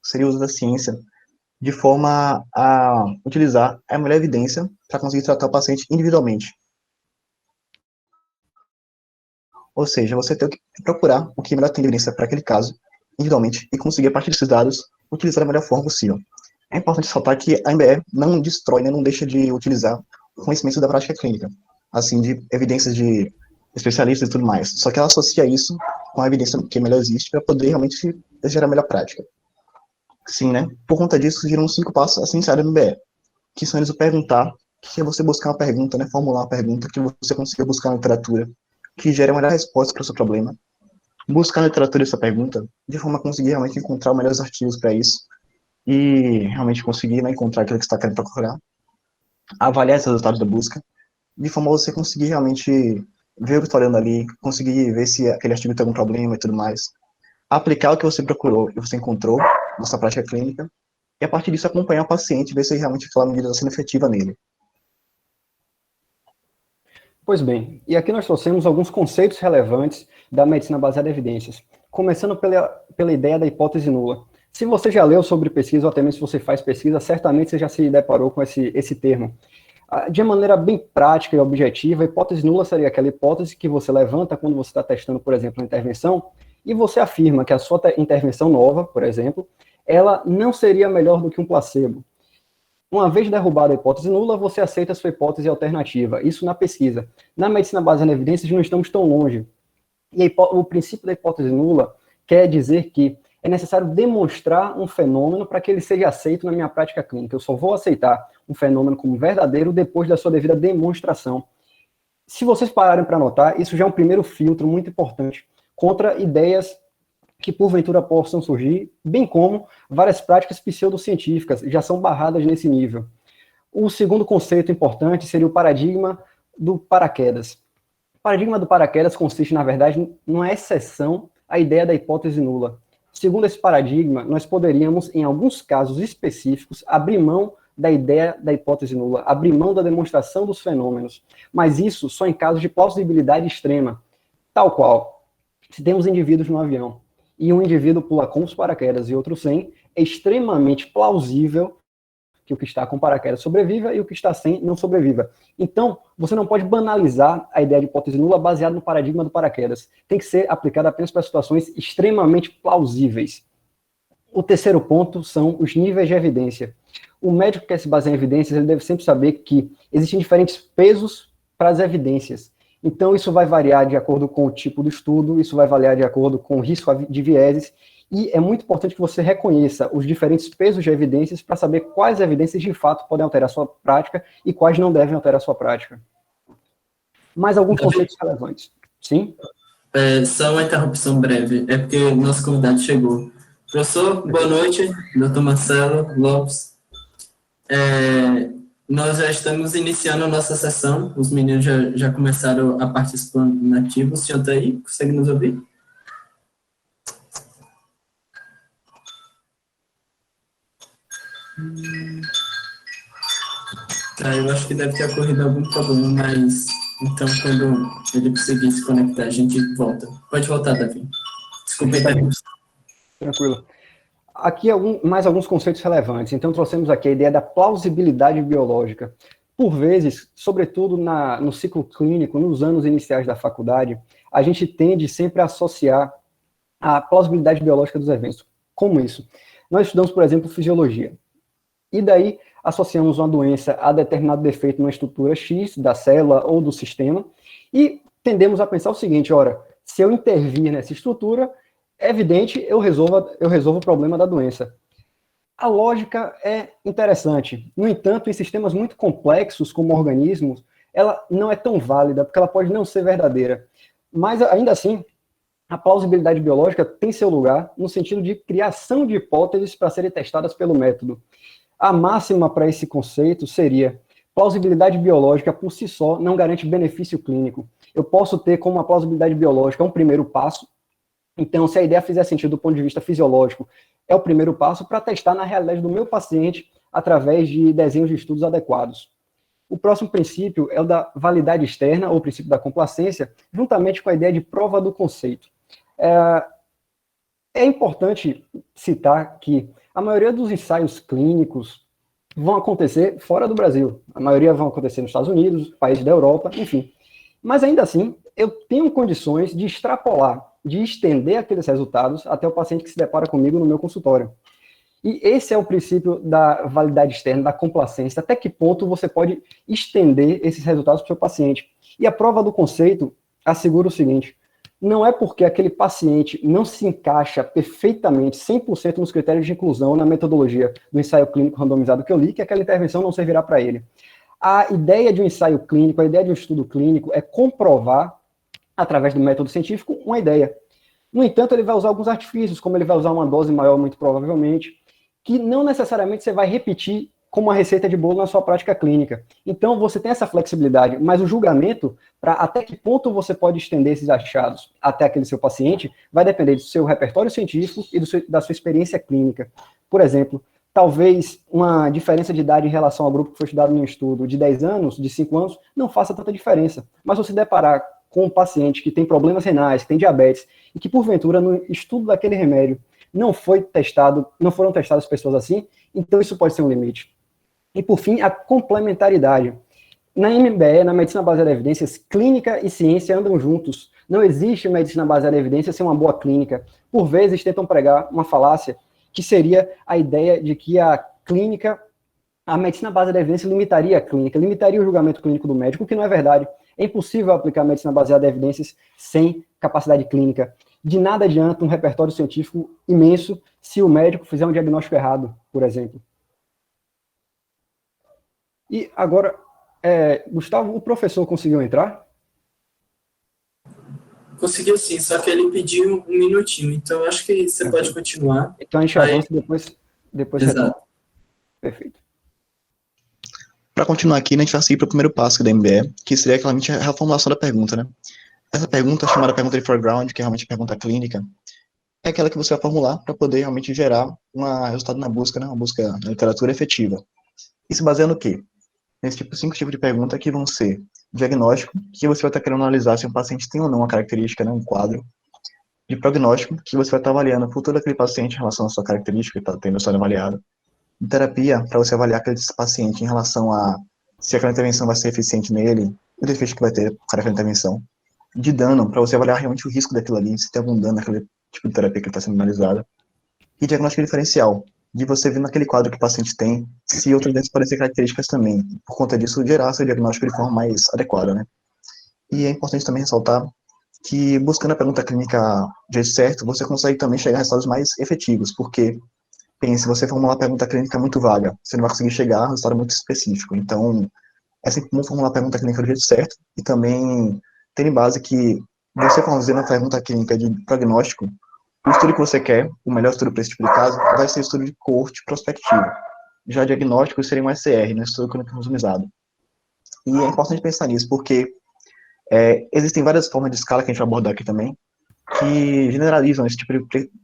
seria o uso da ciência de forma a utilizar a melhor evidência para conseguir tratar o paciente individualmente. Ou seja, você tem que procurar o que melhor tem evidência para aquele caso, individualmente, e conseguir, a partir desses dados, utilizar da melhor forma possível. É importante ressaltar que a MBE não destrói, né, não deixa de utilizar conhecimentos da prática clínica, assim, de evidências de especialistas e tudo mais. Só que ela associa isso com a evidência que melhor existe para poder realmente gerar a melhor prática. Sim, né? Por conta disso, surgiram 5 passos essenciais da MBE, que são eles o perguntar, que é você buscar uma pergunta, né, formular uma pergunta que você consiga buscar na literatura, que gere a melhor resposta para o seu problema, buscar na literatura essa pergunta, de forma a conseguir realmente encontrar os melhores artigos para isso, e realmente conseguir, né, encontrar aquilo que você está querendo procurar, avaliar esses resultados da busca, de forma a você conseguir realmente ver o que está olhando ali, conseguir ver se aquele artigo tem algum problema e tudo mais, aplicar o que você procurou e você encontrou na sua prática clínica, e a partir disso acompanhar o paciente, ver se realmente aquela medida está sendo efetiva nele. Pois bem, e aqui nós trouxemos alguns conceitos relevantes da medicina baseada em evidências, começando pela ideia da hipótese nula. Se você já leu sobre pesquisa, ou até mesmo se você faz pesquisa, certamente você já se deparou com esse termo. De maneira bem prática e objetiva, a hipótese nula seria aquela hipótese que você levanta quando você está testando, por exemplo, uma intervenção, e você afirma que a sua intervenção nova, por exemplo, ela não seria melhor do que um placebo. Uma vez derrubada a hipótese nula, você aceita a sua hipótese alternativa. Isso na pesquisa. Na medicina baseada em evidências, não estamos tão longe. E o princípio da hipótese nula quer dizer que é necessário demonstrar um fenômeno para que ele seja aceito na minha prática clínica. Eu só vou aceitar um fenômeno como verdadeiro depois da sua devida demonstração. Se vocês pararem para notar, isso já é um primeiro filtro muito importante contra ideias que porventura possam surgir, bem como várias práticas pseudocientíficas já são barradas nesse nível. O segundo conceito importante seria o paradigma do paraquedas. O paradigma do paraquedas consiste, na verdade, numa exceção à ideia da hipótese nula. Segundo esse paradigma, nós poderíamos, em alguns casos específicos, abrir mão da ideia da hipótese nula, abrir mão da demonstração dos fenômenos, mas isso só em casos de plausibilidade extrema, tal qual, se temos indivíduos no avião, e um indivíduo pula com os paraquedas e outro sem, é extremamente plausível que o que está com paraquedas sobreviva e o que está sem não sobreviva. Então, você não pode banalizar a ideia de hipótese nula baseada no paradigma do paraquedas. Tem que ser aplicada apenas para situações extremamente plausíveis. O terceiro ponto são os níveis de evidência. O médico que quer se basear em evidências, ele deve sempre saber que existem diferentes pesos para as evidências. Então, isso vai variar de acordo com o tipo do estudo, isso vai variar de acordo com o risco de vieses, e é muito importante que você reconheça os diferentes pesos de evidências para saber quais evidências de fato podem alterar a sua prática e quais não devem alterar a sua prática. Mais alguns conceitos relevantes. Sim? Só uma interrupção breve, é porque o nosso convidado chegou. Professor, boa noite, doutor Marcelo Lopes. Nós já estamos iniciando a nossa sessão, os meninos já começaram a participar nativa. O senhor está aí? Consegue nos ouvir? Eu acho que deve ter ocorrido algum problema, mas então quando ele conseguir se conectar, a gente volta. Pode voltar, Davi. Desculpa a interrupção. Tranquilo. Aqui mais alguns conceitos relevantes. Então, trouxemos aqui a ideia da plausibilidade biológica. Por vezes, sobretudo no ciclo clínico, nos anos iniciais da faculdade, a gente tende sempre a associar a plausibilidade biológica dos eventos. Como isso? Nós estudamos, por exemplo, fisiologia. E daí, associamos uma doença a determinado defeito numa estrutura X da célula ou do sistema e tendemos a pensar o seguinte, ora, se eu intervir nessa estrutura, é evidente, eu resolvo o problema da doença. A lógica é interessante. No entanto, em sistemas muito complexos, como organismos, ela não é tão válida, porque ela pode não ser verdadeira. Mas, ainda assim, a plausibilidade biológica tem seu lugar no sentido de criação de hipóteses para serem testadas pelo método. A máxima para esse conceito seria: plausibilidade biológica por si só não garante benefício clínico. Eu posso ter como uma plausibilidade biológica um primeiro passo. Então, se a ideia fizer sentido do ponto de vista fisiológico, é o primeiro passo para testar na realidade do meu paciente através de desenhos de estudos adequados. O próximo princípio é o da validade externa, ou princípio da complacência, juntamente com a ideia de prova do conceito. É importante citar que a maioria dos ensaios clínicos vão acontecer fora do Brasil. A maioria vão acontecer nos Estados Unidos, países da Europa, enfim. Mas ainda assim, eu tenho condições de extrapolar, de estender aqueles resultados até o paciente que se depara comigo no meu consultório. E esse é o princípio da validade externa, da complacência. Até que ponto você pode estender esses resultados para o seu paciente? E a prova do conceito assegura o seguinte: não é porque aquele paciente não se encaixa perfeitamente, 100% nos critérios de inclusão na metodologia do ensaio clínico randomizado que eu li, que aquela intervenção não servirá para ele. A ideia de um ensaio clínico, a ideia de um estudo clínico é comprovar, através do método científico, uma ideia. No entanto, ele vai usar alguns artifícios, como ele vai usar uma dose maior, muito provavelmente, que não necessariamente você vai repetir como uma receita de bolo na sua prática clínica. Então, você tem essa flexibilidade, mas o julgamento, para até que ponto você pode estender esses achados até aquele seu paciente, vai depender do seu repertório científico e da sua experiência clínica. Por exemplo, talvez uma diferença de idade em relação ao grupo que foi estudado no estudo de 10 anos, de 5 anos, não faça tanta diferença. Mas você deparar com um paciente que tem problemas renais, que tem diabetes, e que, porventura, no estudo daquele remédio, não foram testadas pessoas assim, então isso pode ser um limite. E, por fim, a complementaridade. Na MBE, na medicina baseada em evidências, clínica e ciência andam juntos. Não existe medicina baseada em evidências sem uma boa clínica. Por vezes, tentam pregar uma falácia, que seria a ideia de que a medicina baseada em evidência limitaria a clínica, limitaria o julgamento clínico do médico, o que não é verdade. É impossível aplicar a medicina baseada em evidências sem capacidade clínica. De nada adianta um repertório científico imenso se o médico fizer um diagnóstico errado, por exemplo. E agora, Gustavo, o professor conseguiu entrar? Conseguiu sim, só que ele pediu um minutinho, então acho que você pode continuar. Então a gente avança depois Exato. retoma. Perfeito. Para continuar aqui, a gente vai seguir para o primeiro passo da MBE, que seria claramente a reformulação da pergunta, né? Essa pergunta, chamada pergunta de foreground, que é realmente a pergunta clínica, é aquela que você vai formular para poder realmente gerar um resultado na busca, né? Uma busca na literatura efetiva. E se baseia no quê? Nesse tipo, 5 tipos de pergunta que vão ser diagnóstico, que você vai estar querendo analisar se um paciente tem ou não uma característica, né? Um quadro. De prognóstico, que você vai estar avaliando o futuro daquele paciente em relação à sua característica que está tendo sendo avaliado. De terapia, para você avaliar aquele paciente em relação a se aquela intervenção vai ser eficiente nele, o desfecho que vai ter para aquela intervenção. De dano, para você avaliar realmente o risco daquilo ali, se tem algum dano naquele tipo de terapia que está sendo analisada. E diagnóstico diferencial, de você ver naquele quadro que o paciente tem, se outras doenças podem ser características também. Por conta disso, gerar seu diagnóstico de forma mais adequada, né? E é importante também ressaltar que, buscando a pergunta clínica de jeito certo, você consegue também chegar a resultados mais efetivos, porque, pense, se você formular a pergunta clínica muito vaga, você não vai conseguir chegar a um resultado muito específico. Então, é sempre bom formular a pergunta clínica do jeito certo, e também ter em base que você fazendo a pergunta clínica de prognóstico, o estudo que você quer, o melhor estudo para esse tipo de caso, vai ser o estudo de coorte prospectivo. Já diagnóstico seria um SR, né, estudo clínico randomizado. E é importante pensar nisso, porque existem várias formas de escala que a gente vai abordar aqui também, que generalizam esse tipo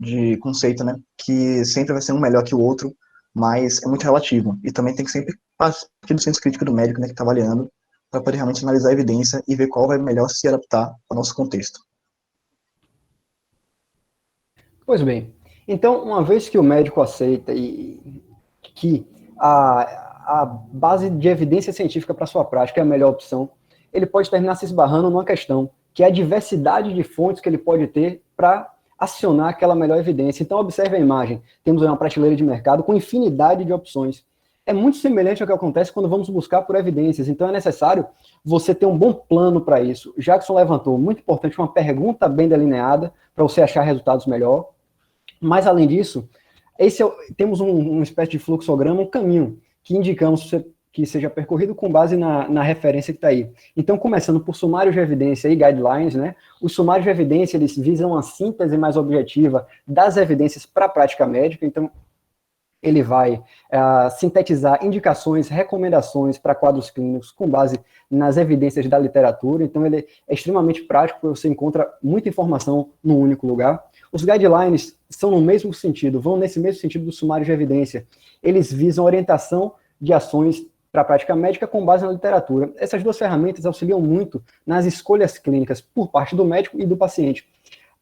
de conceito, né, que sempre vai ser um melhor que o outro, mas é muito relativo. E também tem que sempre partir do senso crítico do médico, né, que está avaliando, para poder realmente analisar a evidência e ver qual vai melhor se adaptar ao nosso contexto. Pois bem, então, uma vez que o médico aceita e que a base de evidência científica para sua prática é a melhor opção, ele pode terminar se esbarrando numa questão, que é a diversidade de fontes que ele pode ter para acionar aquela melhor evidência. Então, observe a imagem. Temos uma prateleira de mercado com infinidade de opções. É muito semelhante ao que acontece quando vamos buscar por evidências. Então, é necessário você ter um bom plano para isso. Jackson levantou, muito importante, uma pergunta bem delineada para você achar resultados melhor. Mas, além disso, temos uma espécie de fluxograma, um caminho que indicamos que seja percorrido com base na referência que está aí. Então, começando por sumários de evidência e guidelines, né? Os sumários de evidência, eles visam a síntese mais objetiva das evidências para a prática médica. Então, ele vai sintetizar indicações, recomendações para quadros clínicos com base nas evidências da literatura. Então, ele é extremamente prático, porque você encontra muita informação num único lugar. Os guidelines são no mesmo sentido, vão nesse mesmo sentido do sumário de evidência. Eles visam orientação de ações para a prática médica com base na literatura. Essas duas ferramentas auxiliam muito nas escolhas clínicas por parte do médico e do paciente.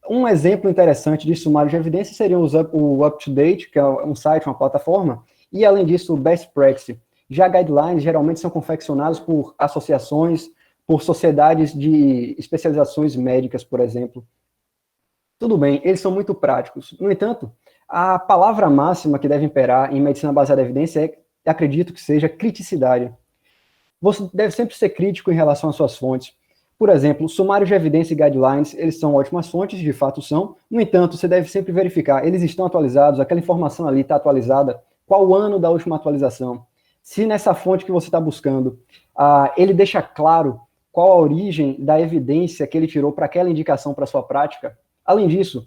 Um exemplo interessante de sumário de evidência seria o UpToDate, que é um site, uma plataforma, e além disso o Best Practice. Já guidelines geralmente são confeccionados por associações, por sociedades de especializações médicas, por exemplo. Tudo bem, eles são muito práticos. No entanto, a palavra máxima que deve imperar em medicina baseada em evidência acredito que seja criticidade. Você deve sempre ser crítico em relação às suas fontes. Por exemplo, sumários de evidência e guidelines, eles são ótimas fontes, de fato são. No entanto, você deve sempre verificar, eles estão atualizados, aquela informação ali está atualizada, qual o ano da última atualização. Se nessa fonte que você está buscando, ele deixa claro qual a origem da evidência que ele tirou para aquela indicação para sua prática. Além disso,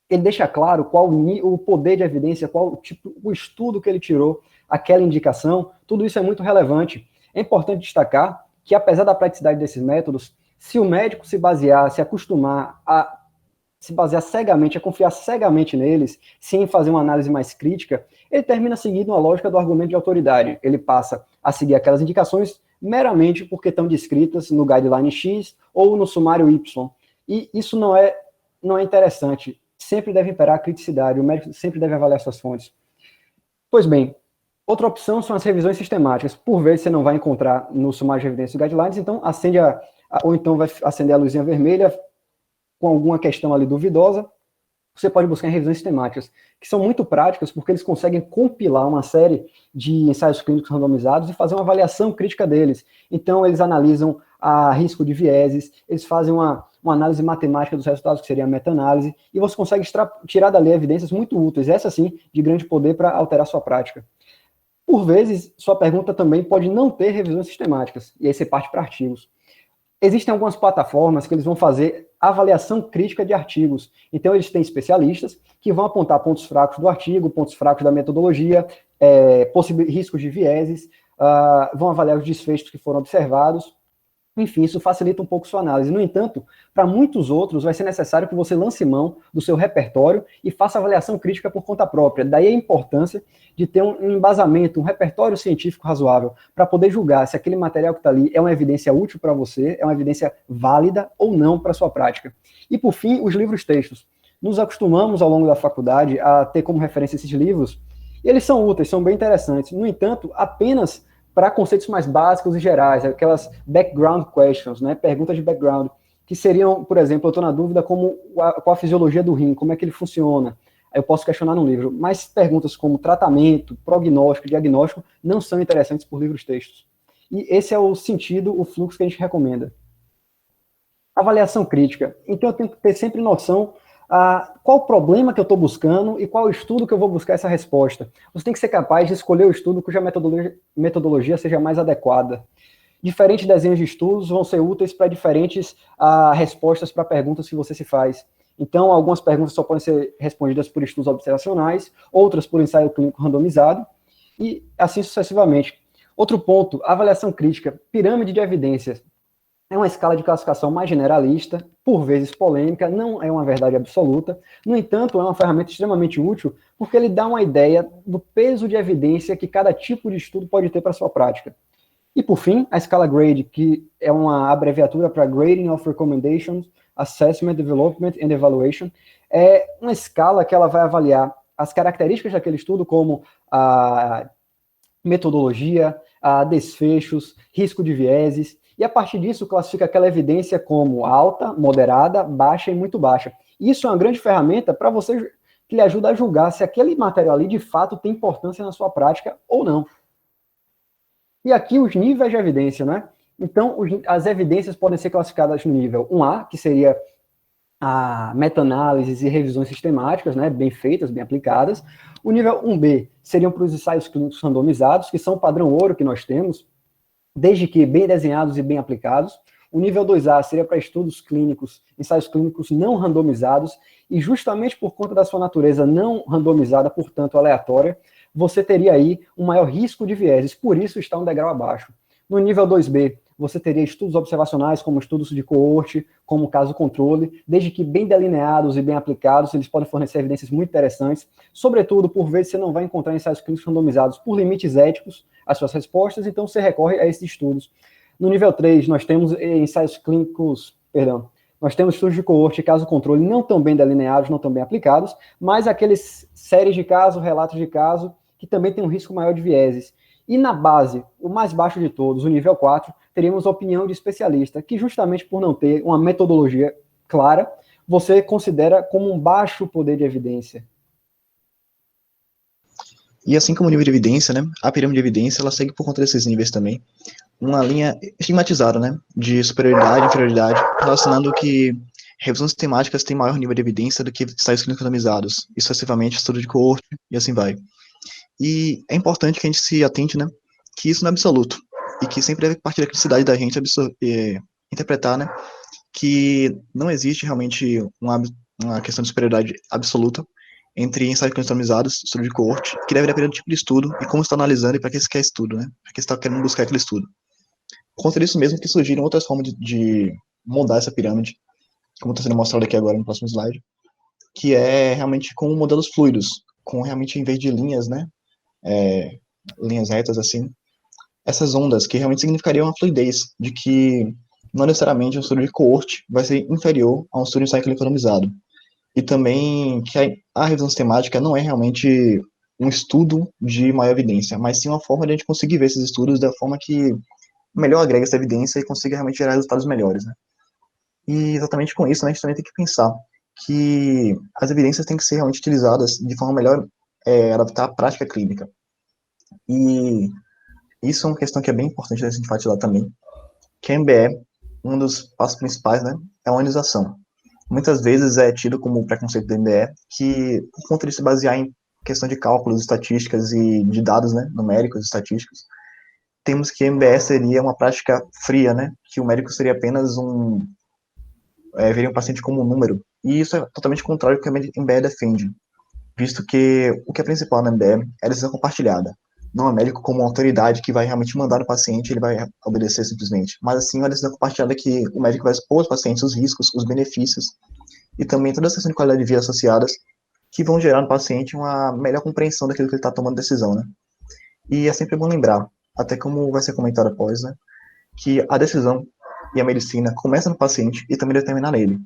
ele deixa claro qual o poder de evidência, qual o estudo que ele tirou, aquela indicação, tudo isso é muito relevante. É importante destacar que, apesar da praticidade desses métodos, se o médico se acostumar a se basear cegamente, a confiar cegamente neles, sem fazer uma análise mais crítica, ele termina seguindo uma lógica do argumento de autoridade. Ele passa a seguir aquelas indicações meramente porque estão descritas no guideline X ou no sumário Y. E isso não é interessante. Sempre deve imperar a criticidade, o médico sempre deve avaliar suas fontes. Pois bem, outra opção são as revisões sistemáticas. Por vezes você não vai encontrar no sumário de evidências e guidelines, então ou então vai acender a luzinha vermelha com alguma questão ali duvidosa. Você pode buscar em revisões sistemáticas, que são muito práticas porque eles conseguem compilar uma série de ensaios clínicos randomizados e fazer uma avaliação crítica deles. Então eles analisam a risco de vieses, eles fazem uma análise matemática dos resultados, que seria a meta-análise, e você consegue tirar dali evidências muito úteis, essa sim, de grande poder para alterar sua prática. Por vezes, sua pergunta também pode não ter revisões sistemáticas, e aí você parte para artigos. Existem algumas plataformas que eles vão fazer avaliação crítica de artigos. Então, eles têm especialistas que vão apontar pontos fracos do artigo, pontos fracos da metodologia, riscos de vieses, vão avaliar os desfechos que foram observados. Enfim, isso facilita um pouco sua análise. No entanto, para muitos outros, vai ser necessário que você lance mão do seu repertório e faça avaliação crítica por conta própria. Daí a importância de ter um embasamento, um repertório científico razoável, para poder julgar se aquele material que está ali é uma evidência útil para você, é uma evidência válida ou não para a sua prática. E, por fim, os livros-textos. Nos acostumamos, ao longo da faculdade, a ter como referência esses livros, e eles são úteis, são bem interessantes. No entanto, apenas para conceitos mais básicos e gerais, aquelas background questions, né, perguntas de background, que seriam, por exemplo, eu estou na dúvida qual a fisiologia do rim, como é que ele funciona, aí eu posso questionar no livro, mas perguntas como tratamento, prognóstico, diagnóstico, não são interessantes por livros-textos. E esse é o sentido, o fluxo que a gente recomenda. Avaliação crítica. Então eu tenho que ter sempre noção qual o problema que eu estou buscando e qual o estudo que eu vou buscar essa resposta. Você tem que ser capaz de escolher o estudo cuja metodologia seja mais adequada. Diferentes desenhos de estudos vão ser úteis para diferentes respostas para perguntas que você se faz. Então, algumas perguntas só podem ser respondidas por estudos observacionais, outras por ensaio clínico randomizado, e assim sucessivamente. Outro ponto, avaliação crítica, pirâmide de evidências. É uma escala de classificação mais generalista, por vezes polêmica, não é uma verdade absoluta. No entanto, é uma ferramenta extremamente útil porque ele dá uma ideia do peso de evidência que cada tipo de estudo pode ter para a sua prática. E, por fim, a escala GRADE, que é uma abreviatura para Grading of Recommendations, Assessment, Development and Evaluation, é uma escala que ela vai avaliar as características daquele estudo, como a metodologia, a desfechos, risco de vieses, e a partir disso classifica aquela evidência como alta, moderada, baixa e muito baixa. Isso é uma grande ferramenta para você, que lhe ajuda a julgar se aquele material ali de fato tem importância na sua prática ou não. E aqui os níveis de evidência, né? Então, as evidências podem ser classificadas no nível 1A, que seria a meta-análises e revisões sistemáticas, né, bem feitas, bem aplicadas. O nível 1B seriam para os ensaios clínicos randomizados, que são o padrão ouro que nós temos, desde que bem desenhados e bem aplicados. O nível 2A seria para estudos clínicos, ensaios clínicos não randomizados, e justamente por conta da sua natureza não randomizada, portanto aleatória, você teria aí um maior risco de vieses, por isso está um degrau abaixo. No nível 2B, você teria estudos observacionais, como estudos de coorte, como caso controle, desde que bem delineados e bem aplicados, eles podem fornecer evidências muito interessantes, sobretudo, por vezes, você não vai encontrar ensaios clínicos randomizados por limites éticos as suas respostas, então você recorre a esses estudos. No nível 3, nós temos ensaios clínicos, Nós temos estudos de coorte e caso-controle não tão bem delineados, não tão bem aplicados, mas aqueles séries de caso, relatos de caso, que também tem um risco maior de vieses. E na base, o mais baixo de todos, o nível 4, teríamos a opinião de especialista, que justamente por não ter uma metodologia clara, você considera como um baixo poder de evidência. E assim como o nível de evidência, né, a pirâmide de evidência, ela segue por conta desses níveis também, uma linha estigmatizada, né, de superioridade e inferioridade, relacionando que revisões temáticas têm maior nível de evidência do que ensaios clínicos randomizados, e sucessivamente estudo de coorte, e assim vai. E é importante que a gente se atente, né, que isso não é absoluto, e que sempre deve partir da criticidade da gente interpretar, né, que não existe realmente uma questão de superioridade absoluta entre ensaios clínicos randomizados, estudo de coorte, que deve depender do tipo de estudo e como está analisando e para que você quer estudo, né, para que você está querendo buscar aquele estudo. Por conta disso mesmo que surgiram outras formas de moldar essa pirâmide, como está sendo mostrado aqui agora no próximo slide, que é realmente com modelos fluidos, com realmente em vez de linhas, né, linhas retas assim, essas ondas, que realmente significariam uma fluidez, de que não necessariamente um estudo de coorte vai ser inferior a um estudo de ensaio clínico randomizado. E também que a revisão sistemática não é realmente um estudo de maior evidência, mas sim uma forma de a gente conseguir ver esses estudos da forma que melhor agrega essa evidência e consiga realmente gerar resultados melhores, né? E exatamente com isso, né, a gente também tem que pensar que as evidências têm que ser realmente utilizadas de forma melhor adaptar à prática clínica. E isso é uma questão que é bem importante a gente enfatizar também, que a MBE, um dos passos principais, né, é a humanização. Muitas vezes é tido como preconceito da MBE que, por conta de se basear em questão de cálculos, estatísticas e de dados, né, numéricos, estatísticos, temos que a MBE seria uma prática fria, né, que o médico seria apenas veria um paciente como um número. E isso é totalmente contrário do que a MBE defende, visto que o que é principal na MBE é a decisão compartilhada. Não é médico como uma autoridade que vai realmente mandar no paciente e ele vai obedecer simplesmente, mas assim uma decisão compartilhada que o médico vai expor aos pacientes os riscos, os benefícios e também todas as questões de qualidade de vida associadas que vão gerar no paciente uma melhor compreensão daquilo que ele está tomando decisão, né? E é sempre bom lembrar, até como vai ser comentado após, né, que a decisão e a medicina começa no paciente e também deve terminar nele.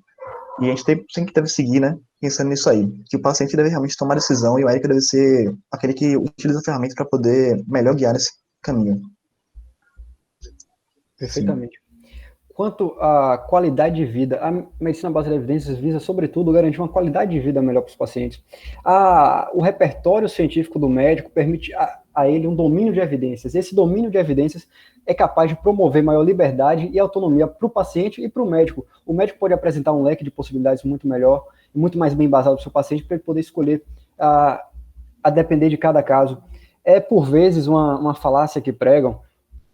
E a gente sempre deve seguir, né, pensando nisso aí, que o paciente deve realmente tomar a decisão e o médico deve ser aquele que utiliza a ferramenta para poder melhor guiar nesse caminho. Perfeitamente. Quanto à qualidade de vida, a medicina baseada em evidências visa, sobretudo, garantir uma qualidade de vida melhor para os pacientes. O repertório científico do médico permite a ele um domínio de evidências. Esse domínio de evidências é capaz de promover maior liberdade e autonomia para o paciente e para o médico. O médico pode apresentar um leque de possibilidades muito melhor, muito mais bem embasado para o seu paciente, para ele poder escolher a depender de cada caso. É, por vezes, uma falácia que pregam,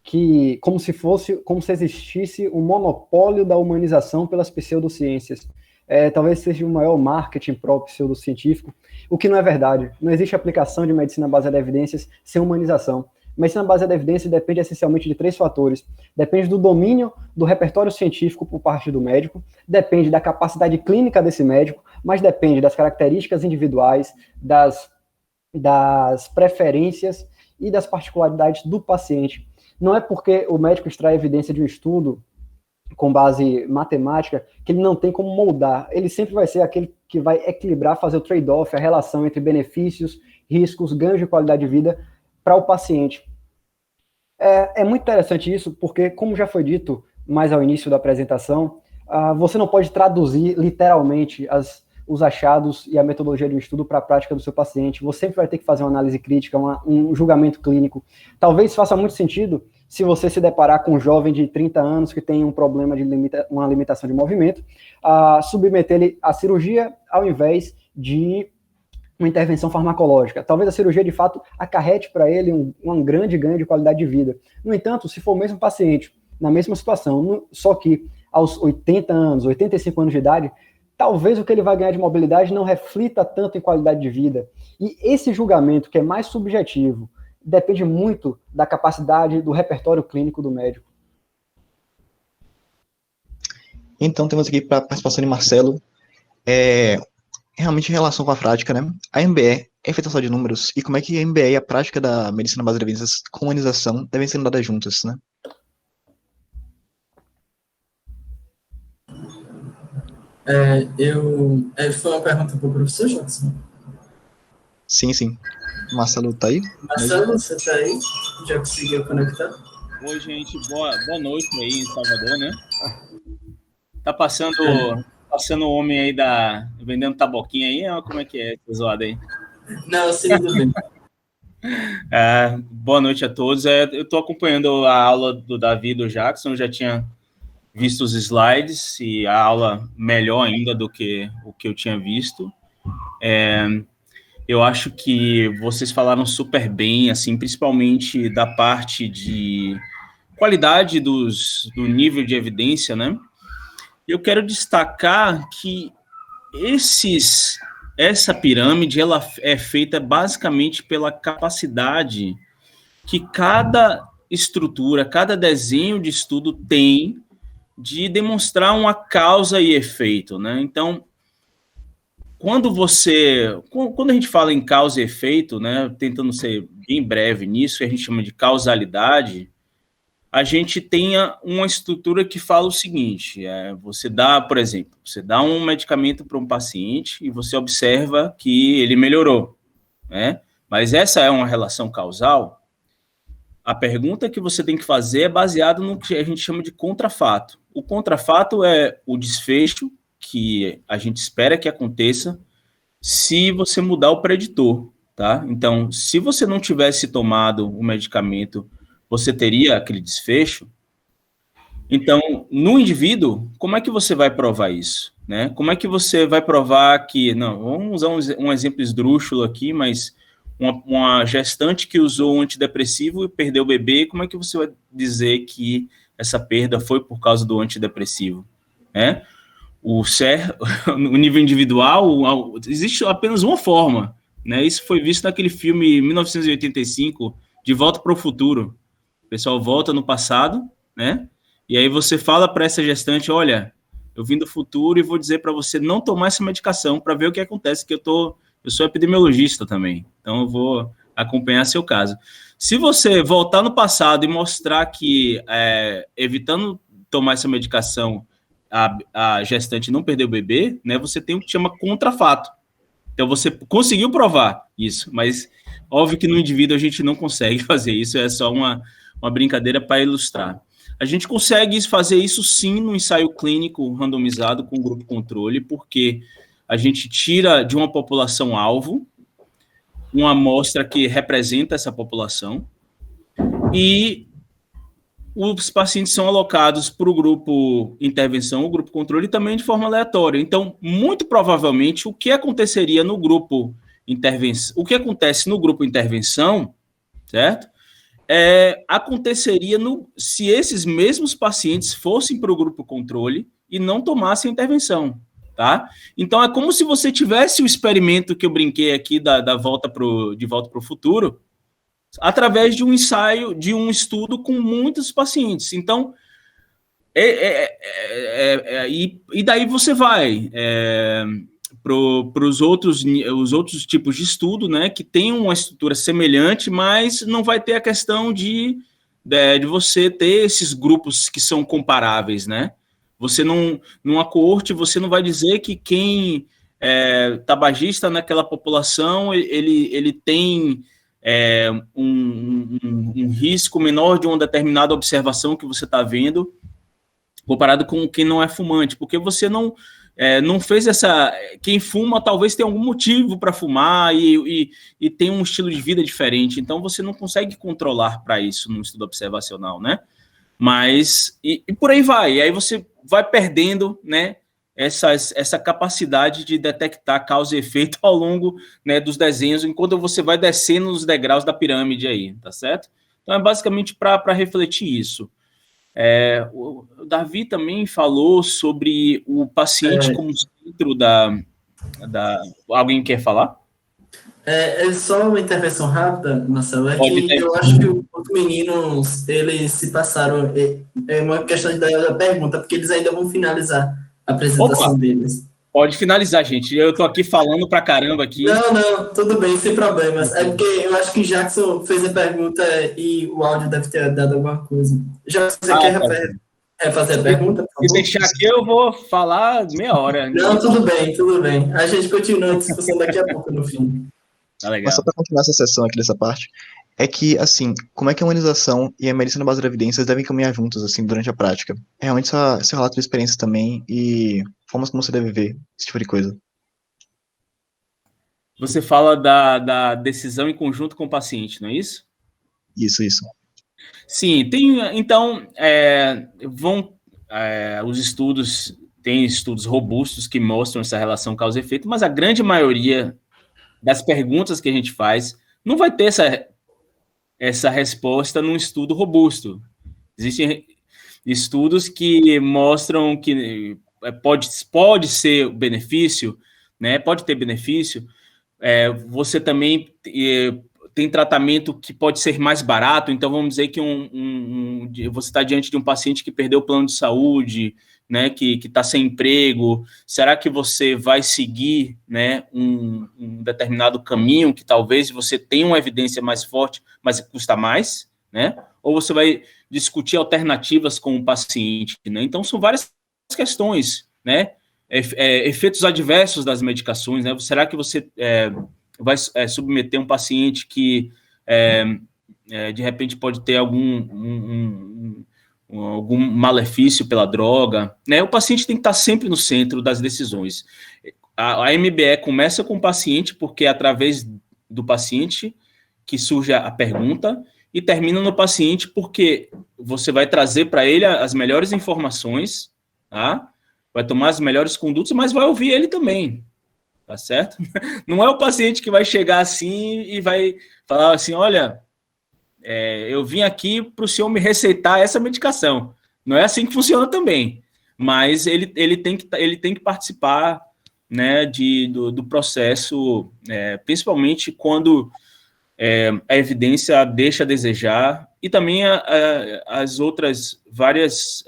que como se existisse um monopólio da humanização pelas pseudociências. Talvez seja o maior marketing próprio pseudocientífico, o que não é verdade. Não existe aplicação de medicina baseada em evidências sem humanização. Medicina baseada em evidências depende essencialmente de 3 fatores. Depende do domínio do repertório científico por parte do médico, depende da capacidade clínica desse médico, mas depende das características individuais, das preferências e das particularidades do paciente. Não é porque o médico extrai evidência de um estudo com base matemática que ele não tem como moldar. Ele sempre vai ser aquele que vai equilibrar, fazer o trade-off, a relação entre benefícios, riscos, ganhos de qualidade de vida para o paciente. É muito interessante isso, porque, como já foi dito mais ao início da apresentação, você não pode traduzir literalmente os achados e a metodologia de um estudo para a prática do seu paciente. Você sempre vai ter que fazer uma análise crítica, um julgamento clínico. Talvez faça muito sentido se você se deparar com um jovem de 30 anos que tem um problema de uma limitação de movimento, submeter ele à cirurgia ao invés de uma intervenção farmacológica. Talvez a cirurgia, de fato, acarrete para ele um grande ganho de qualidade de vida. No entanto, se for o mesmo paciente, na mesma situação, só que aos 80 anos, 85 anos de idade, talvez o que ele vai ganhar de mobilidade não reflita tanto em qualidade de vida. E esse julgamento, que é mais subjetivo, depende muito da capacidade do repertório clínico do médico. Então, temos aqui para a participação de Marcelo, realmente em relação com a prática, né? A MBE é feita só de números, e como é que a MBE e a prática da medicina baseada em evidências com humanização devem ser andadas juntas, né? Foi uma pergunta para o professor Jackson. Sim. Marcelo tá aí? Marcelo, você tá aí? Já conseguiu conectar? Oi, gente. Boa noite aí em Salvador, né? Tá passando o homem aí vendendo taboquinha aí? Como é que é essa zoada aí? Não, sim, tudo bem. Boa noite a todos. Eu estou acompanhando a aula do Davi e do Jackson, já tinha visto os slides e a aula melhor ainda do que o que eu tinha visto. Eu acho que vocês falaram super bem, assim, principalmente da parte de qualidade do nível de evidência, né? Eu quero destacar que essa pirâmide ela é feita basicamente pela capacidade que cada estrutura, cada desenho de estudo tem de demonstrar uma causa e efeito, né? Então, quando a gente fala em causa e efeito, né, tentando ser bem breve nisso, que a gente chama de causalidade, a gente tenha uma estrutura que fala o seguinte, você dá, por exemplo, você dá um medicamento para um paciente e você observa que ele melhorou, né? Mas essa é uma relação causal? A pergunta que você tem que fazer é baseada no que a gente chama de contrafato. O contrafato é o desfecho que a gente espera que aconteça se você mudar o preditor, tá? Então, se você não tivesse tomado o medicamento, você teria aquele desfecho? Então, no indivíduo, como é que você vai provar isso? Né? Como é que você vai provar que... Não, vamos usar um exemplo esdrúxulo aqui, mas uma gestante que usou um antidepressivo e perdeu o bebê, como é que você vai dizer que essa perda foi por causa do antidepressivo? Né? No nível individual, existe apenas uma forma. Né? Isso foi visto naquele filme 1985, De Volta para o Futuro. O pessoal volta no passado, né? E aí você fala para essa gestante, olha, eu vim do futuro e vou dizer para você não tomar essa medicação para ver o que acontece, que eu sou epidemiologista também, então eu vou acompanhar seu caso. Se você voltar no passado e mostrar que, evitando tomar essa medicação, a gestante não perdeu o bebê, né, você tem o que chama contrafato. Então você conseguiu provar isso, mas óbvio que no indivíduo a gente não consegue fazer isso, é só uma brincadeira para ilustrar. A gente consegue fazer isso sim no ensaio clínico randomizado com grupo controle, porque a gente tira de uma população-alvo uma amostra que representa essa população e os pacientes são alocados para o grupo intervenção, o grupo controle, também de forma aleatória. Então, muito provavelmente, o que aconteceria no grupo intervenção, o que acontece no grupo intervenção, certo? Aconteceria se esses mesmos pacientes fossem para o grupo controle e não tomassem a intervenção, tá? Então, é como se você tivesse o experimento que eu brinquei aqui de volta para o futuro, através de um ensaio, de um estudo com muitos pacientes. Então, e daí você vai para os outros tipos de estudo, né, que tem uma estrutura semelhante, mas não vai ter a questão de você ter esses grupos que são comparáveis, né? Você numa coorte, você não vai dizer que quem tabagista naquela população, ele tem um risco menor de uma determinada observação que você está vendo, comparado com quem não é fumante, porque você não fez essa... Quem fuma talvez tenha algum motivo para fumar e tem um estilo de vida diferente, então você não consegue controlar para isso num estudo observacional, né? Mas, e por aí vai, e aí você vai perdendo, né, essa capacidade de detectar causa e efeito ao longo, né, dos desenhos, enquanto você vai descendo os degraus da pirâmide aí, tá certo? Então, é basicamente para refletir isso. O Davi também falou sobre o paciente como centro Alguém quer falar? É só uma intervenção rápida, Marcelo, eu acho que os meninos, eles se passaram, uma questão da pergunta, porque eles ainda vão finalizar a apresentação deles. Pode finalizar, gente. Eu tô aqui falando pra caramba aqui. Não, tudo bem, sem problemas. É porque eu acho que Jackson fez a pergunta e o áudio deve ter dado alguma coisa. Jackson, você quer Quer fazer a pergunta? Se deixar aqui, eu vou falar meia hora. Não, tudo bem, tudo bem. A gente continua a discussão daqui a pouco, no fim. Tá legal. Mas só para continuar essa sessão aqui dessa parte, é que, assim, como é que a humanização e a medicina baseada em evidências devem caminhar juntos, assim, durante a prática? É realmente seu relato de experiência também e formas como você deve ver esse tipo de coisa. Você fala da decisão em conjunto com o paciente, não é isso? Isso. Sim, então, os estudos, tem estudos robustos que mostram essa relação causa e efeito, mas a grande maioria das perguntas que a gente faz não vai ter essa resposta num estudo robusto. Existem estudos que mostram que pode ser benefício, né? Pode ter benefício. Você também tem tratamento que pode ser mais barato, então vamos dizer que você está diante de um paciente que perdeu o plano de saúde, né, que está sem emprego. Será que você vai seguir, né, um determinado caminho que talvez você tenha uma evidência mais forte, mas custa mais, né? Ou você vai discutir alternativas com o paciente, né? Então são várias questões, né? Efeitos adversos das medicações, né? Será que você vai submeter um paciente que de repente pode ter algum malefício pela droga, né? O paciente tem que estar sempre no centro das decisões. A MBE começa com o paciente, porque é através do paciente que surge a pergunta, e termina no paciente, porque você vai trazer para ele as melhores informações, tá? Vai tomar as melhores condutas, mas vai ouvir ele também, tá certo? Não é o paciente que vai chegar assim e vai falar assim, olha, eu vim aqui para o senhor me receitar essa medicação. Não é assim que funciona também, mas ele tem que participar, né, do processo, principalmente quando a evidência deixa a desejar, e também as outras várias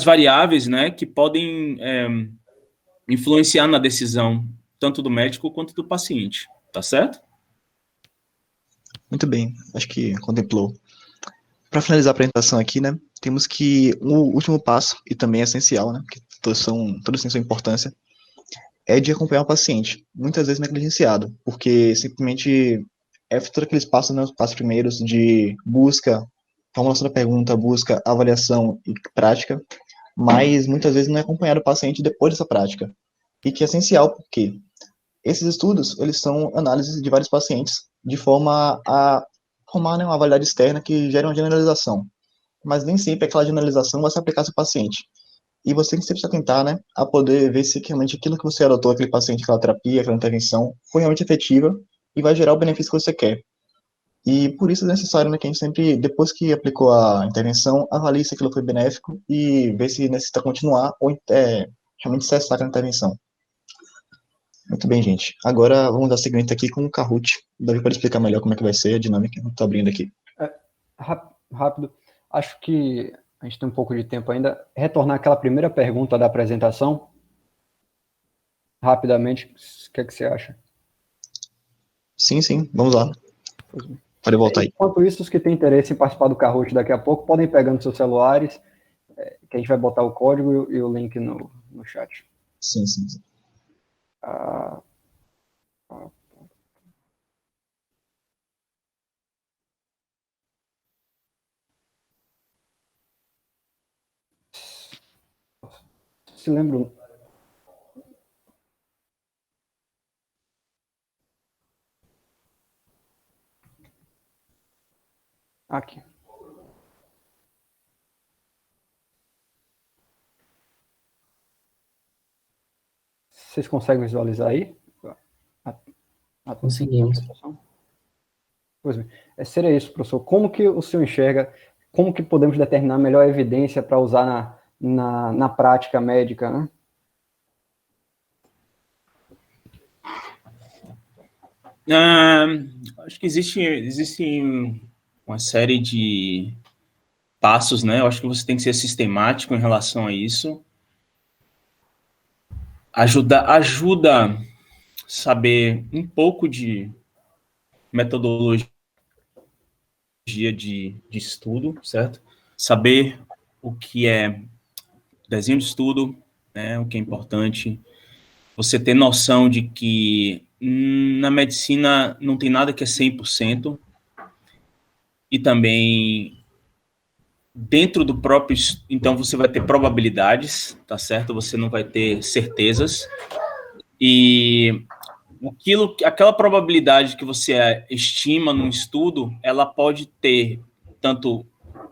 variáveis, né, que podem influenciar na decisão, tanto do médico quanto do paciente, tá certo? Muito bem, acho que contemplou. Para finalizar a apresentação aqui, né, temos que o último passo, e também é essencial, né, que todos têm sua importância, é de acompanhar o paciente, muitas vezes negligenciado, porque simplesmente todos aqueles passos, né, os passos primeiros de busca, formulação da pergunta, busca, avaliação e prática, mas muitas vezes não é acompanhado o paciente depois dessa prática, e que é essencial porque esses estudos, eles são análises de vários pacientes, de forma a formar, né, uma validade externa que gera uma generalização, mas nem sempre aquela generalização vai se aplicar ao seu paciente. E você tem que sempre se atentar, né, a poder ver se realmente aquilo que você adotou, aquele paciente, aquela terapia, aquela intervenção, foi realmente efetiva e vai gerar o benefício que você quer. E por isso é necessário, né, que a gente sempre, depois que aplicou a intervenção, avalie se aquilo foi benéfico e ver se necessita continuar ou realmente cessar aquela intervenção. Muito bem, gente. Agora vamos dar seguimento aqui com o Kahoot. O Davi pode explicar melhor como é que vai ser a dinâmica. Estou abrindo aqui. Rápido. Acho que a gente tem um pouco de tempo ainda. Retornar àquela primeira pergunta da apresentação. Rapidamente, o que é que você acha? Sim. Vamos lá. Pode voltar aí. Enquanto isso, os que têm interesse em participar do Kahoot daqui a pouco, podem ir pegando seus celulares, que a gente vai botar o código e o link no chat. Sim. Se lembra? Aqui. Vocês conseguem visualizar aí? Conseguimos. Pois bem. Seria isso, professor. Como que o senhor enxerga, como que podemos determinar a melhor evidência para usar na prática médica, né? Acho que existe uma série de passos, né? Eu acho que você tem que ser sistemático em relação a isso. Ajuda a saber um pouco de metodologia de estudo, certo? Saber o que é desenho de estudo, né, o que é importante, você ter noção de que na medicina não tem nada que é 100%, e também dentro do próprio, então você vai ter probabilidades, tá certo? Você não vai ter certezas, e aquela probabilidade que você estima num estudo, ela pode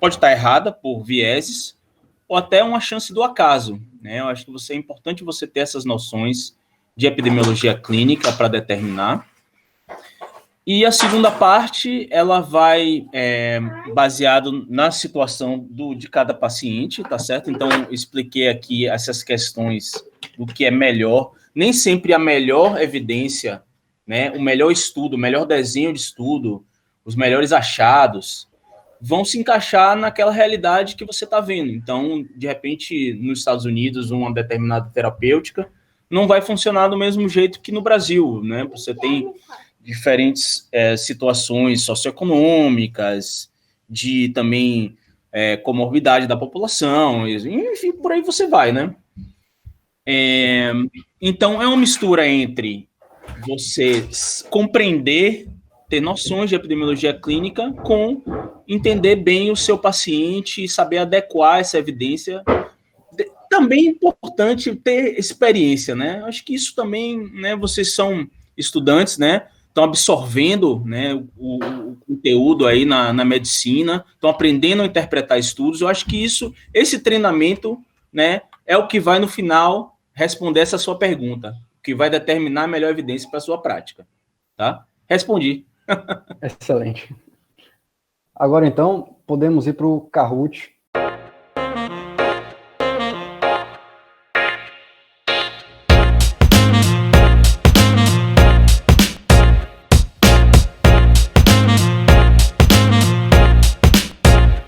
estar errada por vieses, ou até uma chance do acaso, né? Eu acho que é importante você ter essas noções de epidemiologia clínica para determinar. E a segunda parte, ela vai baseado na situação de cada paciente, tá certo? Então, expliquei aqui essas questões do que é melhor. Nem sempre a melhor evidência, né, o melhor estudo, o melhor desenho de estudo, os melhores achados, vão se encaixar naquela realidade que você está vendo. Então, de repente, nos Estados Unidos, uma determinada terapêutica não vai funcionar do mesmo jeito que no Brasil, né? Você tem diferentes situações socioeconômicas, de também comorbidade da população, enfim, por aí você vai, né? Então, é uma mistura entre você compreender, ter noções de epidemiologia clínica, com entender bem o seu paciente e saber adequar essa evidência. Também é importante ter experiência, né? Acho que isso também, né? Vocês são estudantes, né? Estão absorvendo, né, o conteúdo aí na medicina, estão aprendendo a interpretar estudos. Eu acho que esse treinamento, né, é o que vai, no final, responder essa sua pergunta, que vai determinar a melhor evidência para a sua prática. Tá? Respondi. Excelente. Agora, então, podemos ir para o Kahoot,